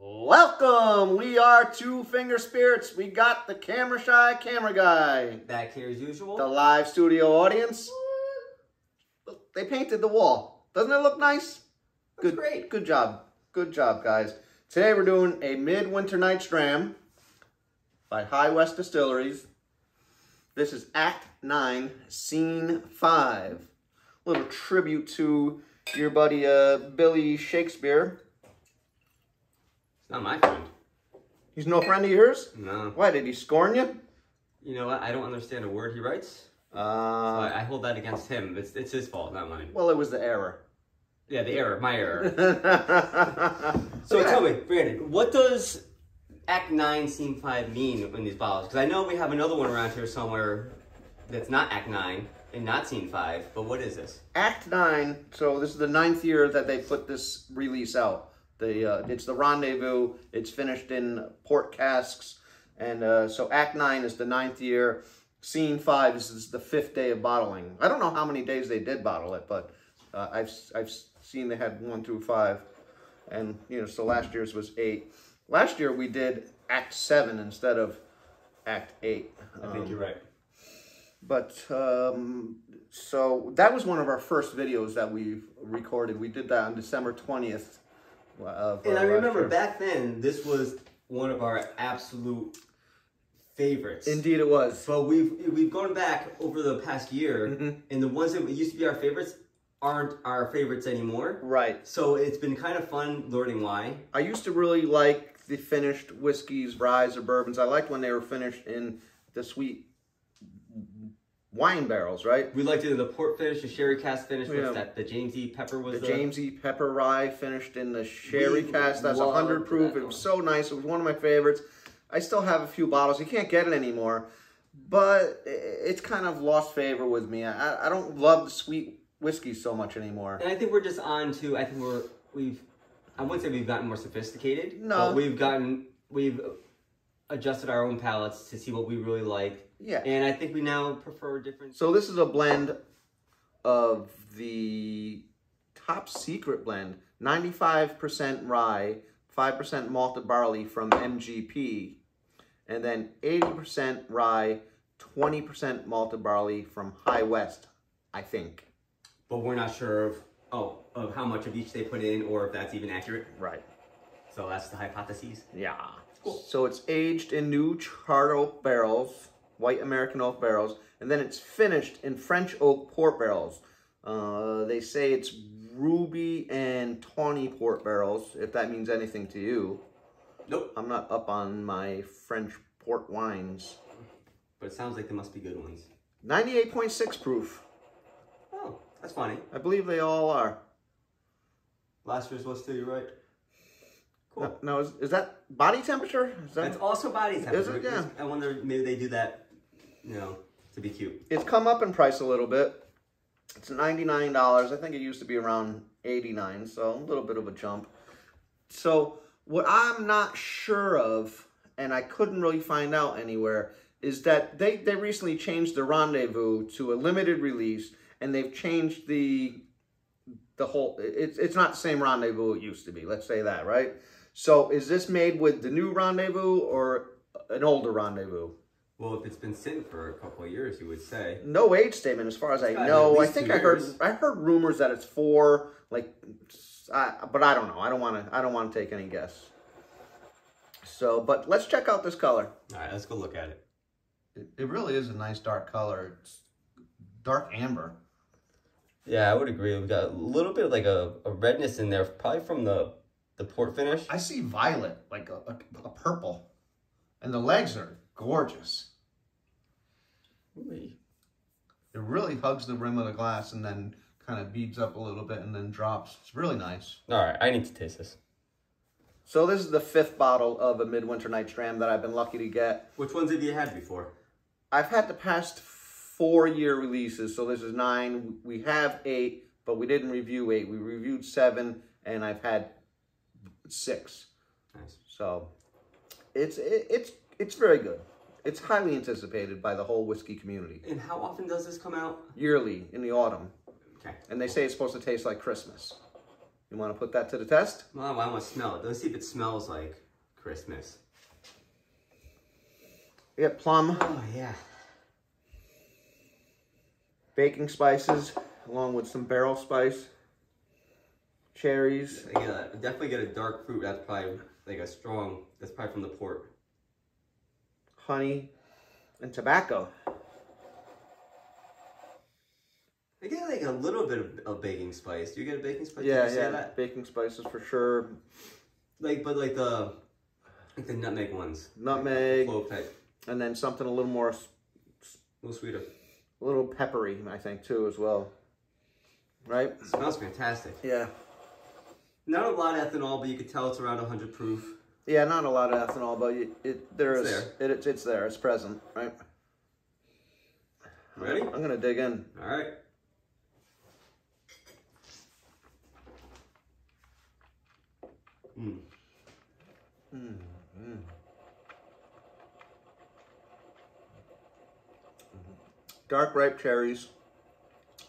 Welcome! We are Two Finger Spirits. We got the camera shy camera guy. Back here as usual. The live studio audience. They painted the wall. Doesn't it look nice? That's great. Good job. Good job, guys. Today we're doing a Midwinter Night's Dram by High West Distilleries. This is Act 9, Scene 5. A little tribute to your buddy Billy Shakespeare. Not my friend. He's no friend of yours? No. Why, did he scorn you? You know what? I don't understand a word he writes. So I hold that against him. It's his fault, not mine. Well, it was the error. Yeah, the error. My error. So tell me, Brandon, what does Act 9, Scene 5 mean in these bottles? Because I know we have another one around here somewhere that's not Act 9 and not Scene 5, but what is this? Act 9, so this is the 9th year that they put this release out. It's the Rendezvous. It's finished in port casks. And so Act 9 is the 9th year. Scene 5 is the 5th day of bottling. I don't know how many days they did bottle it, but I've seen they had 1 through 5. And, you know, so last year's was 8. Last year we did Act 7 instead of Act 8. I think you're right. But, so that was one of our first videos that we recorded. We did that on December 20th. And I remember back then, this was one of our absolute favorites. Indeed it was. But we've gone back over the past year, and the ones that used to be our favorites aren't our favorites anymore. Right. So it's been kind of fun learning why. I used to really like the finished whiskeys, ryes, or bourbons. I liked when they were finished in the sweet wine barrels, right? We liked it in the port finish, the sherry cask finish. What's that? The James E. Pepper was the James E. Pepper rye finished in the sherry cask. That's 100 proof. It was so nice. It was one of my favorites. I still have a few bottles. You can't get it anymore, but it's kind of lost favor with me. I don't love the sweet whiskey so much anymore. And I think we're just on to, I wouldn't say we've gotten more sophisticated. No. But we've adjusted our own palates to see what we really like. Yeah. And I think we now prefer different. So this is a blend of the top secret blend, 95% rye, 5% malted barley from MGP, and then 80% rye, 20% malted barley from High West, I think. But we're not sure of how much of each they put in or if that's even accurate. Right. So that's the hypothesis. Yeah. Cool. So it's aged in new charred oak barrels, white American oak barrels, and then it's finished in French oak port barrels. They say it's ruby and tawny port barrels, if that means anything to you. Nope. I'm not up on my French port wines. But it sounds like they must be good ones. 98.6 proof. Oh, that's funny. I believe they all are. Last year's was too, you're right. Cool. Now, is that body temperature? That's also body temperature. Is it? Yeah. I wonder, maybe they do that, you know, to be cute. It's come up in price a little bit. It's $99. I think it used to be around $89, so a little bit of a jump. So what I'm not sure of, and I couldn't really find out anywhere, is that they recently changed the Rendezvous to a limited release, and they've changed the whole, it's not the same Rendezvous it used to be, let's say that, right? So is this made with the new Rendezvous or an older Rendezvous? Well, if it's been sitting for a couple of years, you would say. No age statement as far as I know. I think I heard rumors that it's 4, like, but I don't know. I don't want to take any guess. So, but let's check out this color. All right, let's go look at it. It really is a nice dark color. It's dark amber. Yeah, I would agree. We've got a little bit of like a redness in there, probably from the port finish. I see violet, like a purple. And the legs are gorgeous. Ooh. It really hugs the rim of the glass and then kind of beads up a little bit and then drops. It's really nice. All right, I need to taste this. So this is the 5th bottle of a Midwinter Night's Dram that I've been lucky to get. Which ones have you had before? I've had the past 4-year releases, so this is 9. We have 8, but we didn't review 8. We reviewed 7, and I've had 6. Nice. So it's very good. It's highly anticipated by the whole whiskey community. And how often does this come out? Yearly, in the autumn. Okay. And they say it's supposed to taste like Christmas. You want to put that to the test? Well, I want to smell it. Let's see if it smells like Christmas. We got plum. Oh, yeah. Baking spices, along with some barrel spice. Cherries. I definitely get a dark fruit. That's probably like a strong, that's probably from the port. Honey and tobacco. I get like a little bit of baking spice. Do you get a baking spice? Yeah, Did you say that? Baking spices for sure. Like, but like the nutmeg ones. Nutmeg. Clove type. And then something a little more, A little sweeter. a little peppery, I think, too, as well. Right? It smells fantastic. Yeah. Not a lot of ethanol, but you could tell it's around 100 proof. Yeah, not a lot of ethanol, but it's there. It's present, right? Ready? I'm gonna dig in. All right. Mm. Mm, mm. Dark ripe cherries,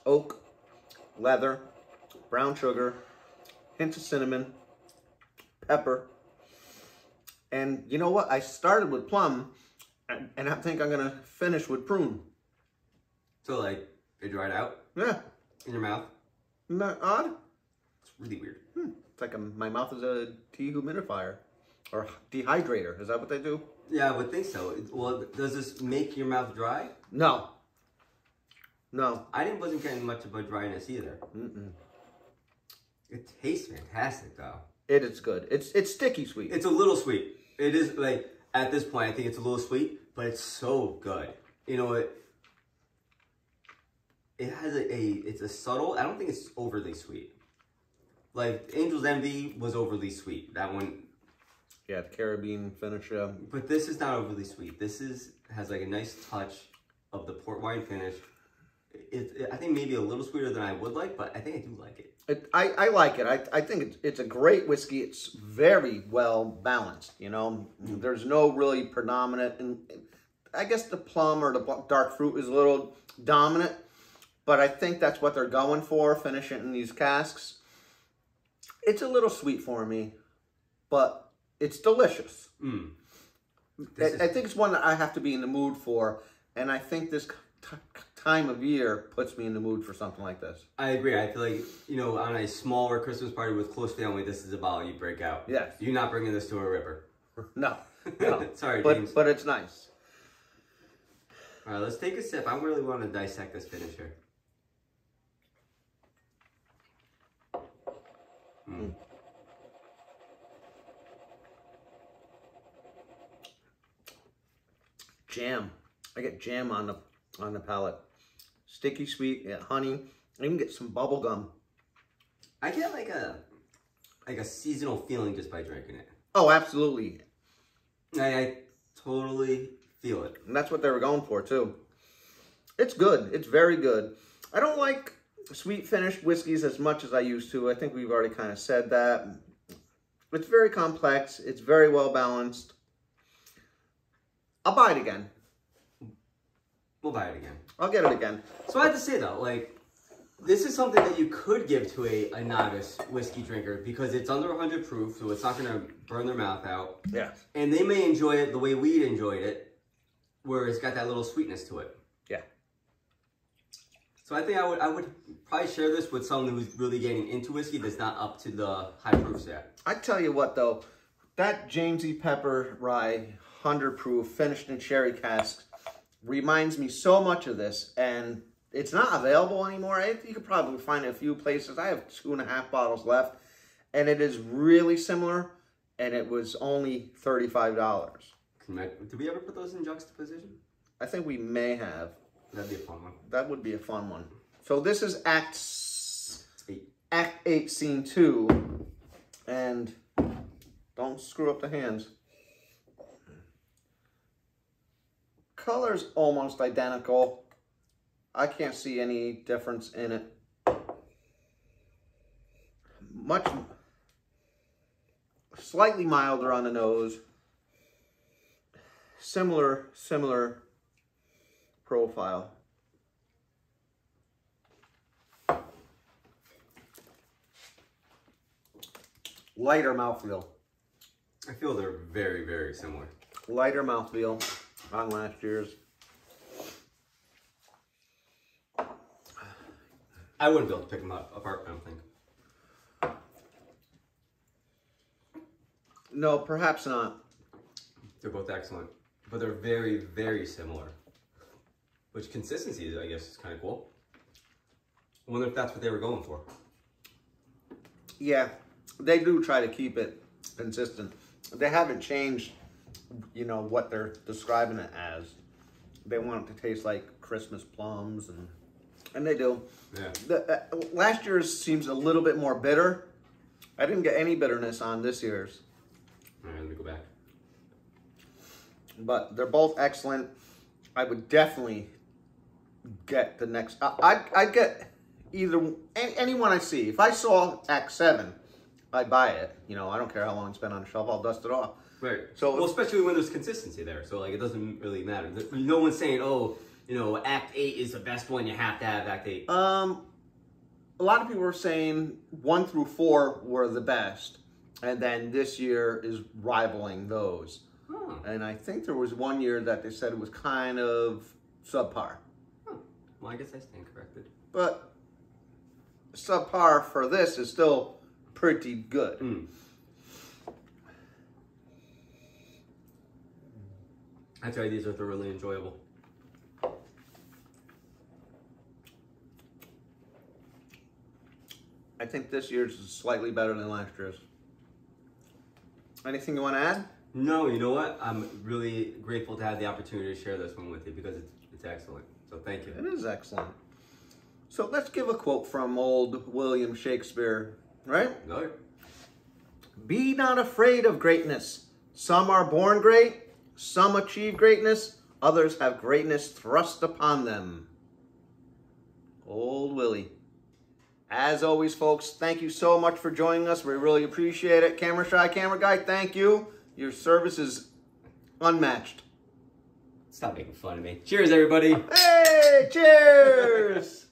oak, leather, brown sugar, hints of cinnamon, pepper. And you know what? I started with plum, and I think I'm gonna finish with prune. So like, it dried out Yeah, in your mouth. isn't that odd? It's really weird. It's like my mouth is a dehumidifier or dehydrator. Is that what they do? Yeah, I would think so. Well, does this make your mouth dry? No. No. Wasn't getting much of a dryness either. It tastes fantastic though. It is good. It's sticky sweet. It's a little sweet. It is like, at this point, I think it's a little sweet, but it's so good. You know, it has it's a subtle, I don't think it's overly sweet. Like, Angel's Envy was overly sweet. That one. Yeah, the Caribbean finish, yeah. But this is not overly sweet. This has like a nice touch of the port wine finish. I think maybe a little sweeter than I would like, but I think I do like it. I like it. I think it's a great whiskey. It's very well balanced, you know. There's no really predominant, and I guess the plum or the dark fruit is a little dominant, but I think that's what they're going for, finishing in these casks. It's a little sweet for me, but it's delicious. I think it's one that I have to be in the mood for, and I think this time of year puts me in the mood for something like this. I agree. I feel like, you know, on a smaller Christmas party with close family, this is a bottle you break out. Yes. You're not bringing this to a river. No. Sorry, James. But it's nice. All right, let's take a sip. I really want to dissect this finish here. Jam. I get jam on the palate. Sticky sweet, yeah, honey. I even get some bubble gum. I get like a seasonal feeling just by drinking it. Oh, absolutely. I totally feel it. And that's what they were going for too. It's good. It's very good. I don't like sweet finished whiskeys as much as I used to. I think we've already kind of said that. It's very complex. It's very well balanced. I'll buy it again. We'll buy it again. I'll get it again. So I have to say though, like, this is something that you could give to a novice whiskey drinker because it's under 100 proof, so it's not going to burn their mouth out. Yeah. And they may enjoy it the way we'd enjoyed it, where it's got that little sweetness to it. Yeah. So I think I would probably share this with someone who's really getting into whiskey that's not up to the high proofs yet. I tell you what though, that Jamesy Pepper Rye 100 proof finished in sherry casks reminds me so much of this, and it's not available anymore. You could probably find it a few places. I have 2.5 bottles left, and it is really similar, and it was only $35. Did we ever put those in juxtaposition? I think we may have. That'd be a fun one. That would be a fun one. So this is Act 8, Scene 2, and don't screw up the hands. Color's almost identical. I can't see any difference in it. Slightly milder on the nose. Similar profile. lighter mouthfeel. I feel they're very, very similar. Lighter mouthfeel on last year's. I wouldn't be able to pick them apart, I don't think. No, perhaps not. They're both excellent, but they're very, very similar. Which consistency, I guess, is kind of cool. I wonder if that's what they were going for. Yeah, they do try to keep it consistent. They haven't changed, you know, what they're describing it as. They want it to taste like Christmas plums, and they do. Yeah. Last year's seems a little bit more bitter. I didn't get any bitterness on this year's. All right, let me go back. But they're both excellent. I would definitely get the next. I'd get either any one I see. If I saw X7, I'd buy it. You know, I don't care how long it's been on the shelf. I'll dust it off. Right. So, well, especially when there's consistency there. So, like, it doesn't really matter. No one's saying, oh, you know, Act 8 is the best one. You have to have Act 8. A lot of people are saying 1 through 4 were the best, and then this year is rivaling those. Huh. And I think there was one year that they said it was kind of subpar. Huh. Well, I guess I stand corrected. But subpar for this is still pretty good. Mm. That's why these are thoroughly enjoyable. I think this year's is slightly better than last year's. Anything you want to add? No, you know what? I'm really grateful to have the opportunity to share this one with you because it's excellent. So thank you. It is excellent. So let's give a quote from old William Shakespeare, right? No. Be not afraid of greatness. Some are born great, some achieve greatness, others have greatness thrust upon them. Old Willie. As always, folks, thank you so much for joining us. We really appreciate it. Camera Shy Camera Guy, thank you. Your service is unmatched. Stop making fun of me. Cheers, everybody. Hey, cheers!